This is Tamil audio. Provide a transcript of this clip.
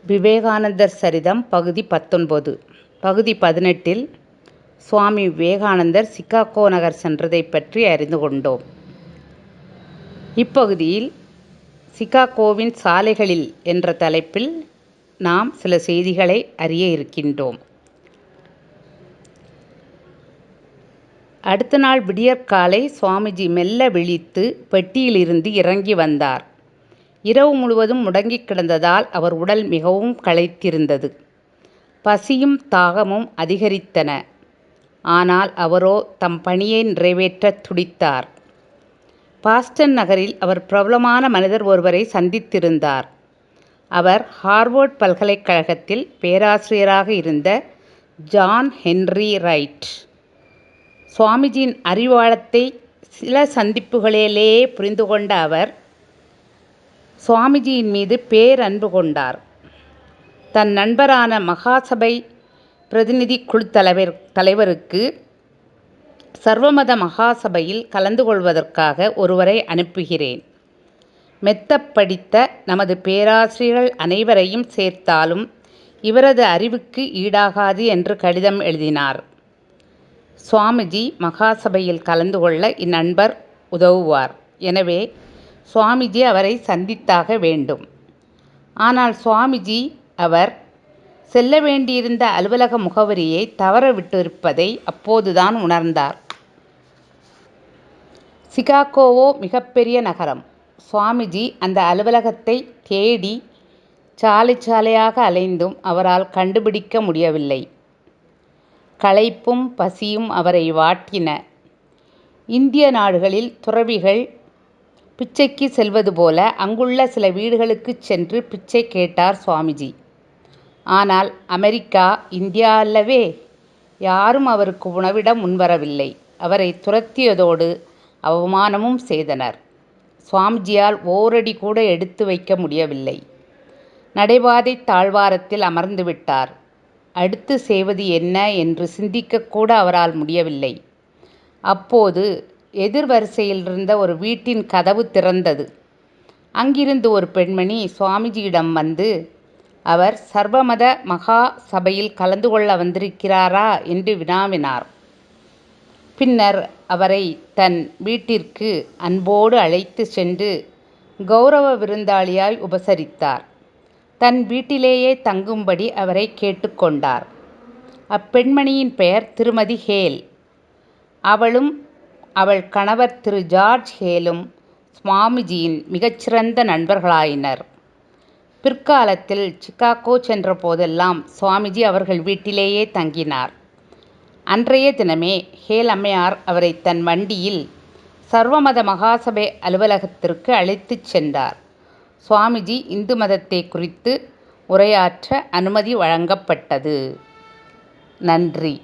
விவேகானந்தர் சரிதம் பகுதி 19. பகுதி 18இல் சுவாமி விவேகானந்தர் சிகாகோ நகர் சென்றதைப் பற்றி அறிந்து கொண்டோம். இப்பகுதியில் சிகாகோவின் சாலைகளில் என்ற தலைப்பில் நாம் சில செய்திகளை அறிய இருக்கின்றோம். அடுத்த நாள் விடியற்காலை சுவாமிஜி மெல்ல விழித்து பெட்டியிலிருந்து இறங்கி வந்தார். இரவு முழுவதும் முடங்கிக் கிடந்ததால் அவர் உடல் மிகவும் களைத்திருந்தது. பசியும் தாகமும் அதிகரித்தன. ஆனால் அவரோ தம் பணியை நிறைவேற்றத் துடித்தார். பாஸ்டன் நகரில் அவர் பிரபலமான மனிதர் ஒருவரை சந்தித்திருந்தார். அவர் ஹார்வர்ட் பல்கலைக்கழகத்தில் பேராசிரியராக இருந்த ஜான் ஹென்றி ரைட். சுவாமிஜியின் அறிவாழத்தை சில சந்திப்புகளிலேயே புரிந்து கொண்ட அவர் சுவாமிஜியின் மீது பேரன்பு கொண்டார். தன் நண்பரான மகாசபை பிரதிநிதி குழு தலைவருக்கு சர்வமத மகாசபையில் கலந்து கொள்வதற்காக ஒருவரை அனுப்புகிறேன். மெத்தப் படித்த நமது பேராசிரியர்கள் அனைவரையும் சேர்த்தாலும் இவரது அறிவுக்கு ஈடாகாது என்று கடிதம் எழுதினார். சுவாமிஜி மகாசபையில் கலந்து கொள்ள இந்நண்பர் உதவுவார். எனவே சுவாமிஜி அவரை சந்தித்தாக வேண்டும். ஆனால் சுவாமிஜி அவர் செல்ல வேண்டியிருந்த அலுவலக முகவரியை தவற விட்டிருப்பதை அப்போதுதான் உணர்ந்தார். சிகாகோவோ மிகப்பெரிய நகரம். சுவாமிஜி அந்த அலுவலகத்தை தேடி சாலை சாலையாக அலைந்தும் அவரால் கண்டுபிடிக்க முடியவில்லை. களைப்பும் பசியும் அவரை வாட்டின. இந்திய நாடுகளில் துறவிகள் பிச்சைக்கு செல்வது போல அங்குள்ள சில வீடுகளுக்குச் சென்று பிச்சை கேட்டார் சுவாமிஜி. ஆனால் அமெரிக்கா, இந்தியா அல்லவே. யாரும் அவருக்கு உணவிட முன்வரவில்லை. அவரை துரத்தியதோடு அவமானமும் செய்தனர். சுவாமிஜியால் ஓரடி கூட எடுத்து வைக்க முடியவில்லை. நடைபாதை தாழ்வாரத்தில் அமர்ந்து விட்டார். அடுத்து செய்வது என்ன என்று சிந்திக்கக்கூட அவரால் முடியவில்லை. அப்போது எதிர்வரிசையில் இருந்த ஒரு வீட்டின் கதவு திறந்தது. அங்கிருந்து ஒரு பெண்மணி சுவாமிஜியிடம் வந்து அவர் சர்வமத மகா சபையில் கலந்து கொள்ள வந்திருக்கிறாரா என்று வினாவினார். பின்னர் அவரை தன் வீட்டிற்கு அன்போடு அழைத்து சென்று கௌரவ விருந்தாளியாய் உபசரித்தார். தன் வீட்டிலேயே தங்கும்படி அவரை கேட்டுக்கொண்டார். அப்பெண்மணியின் பெயர் திருமதி ஹேல். அவளும் அவள் கணவர் திரு ஜார்ஜ் ஹேலும் சுவாமிஜியின் மிகச்சிறந்த நண்பர்களாயினர். பிற்காலத்தில் சிகாகோ சென்ற போதெல்லாம் சுவாமிஜி அவர்கள் வீட்டிலேயே தங்கினார். அன்றைய தினமே ஹேல் அம்மையார் அவரை தன் வண்டியில் சர்வமத மகாசபை அலுவலகத்திற்கு அழைத்துச் சென்றார். சுவாமிஜி இந்து மதத்தை குறித்து உரையாற்ற அனுமதி வழங்கப்பட்டது. நன்றி.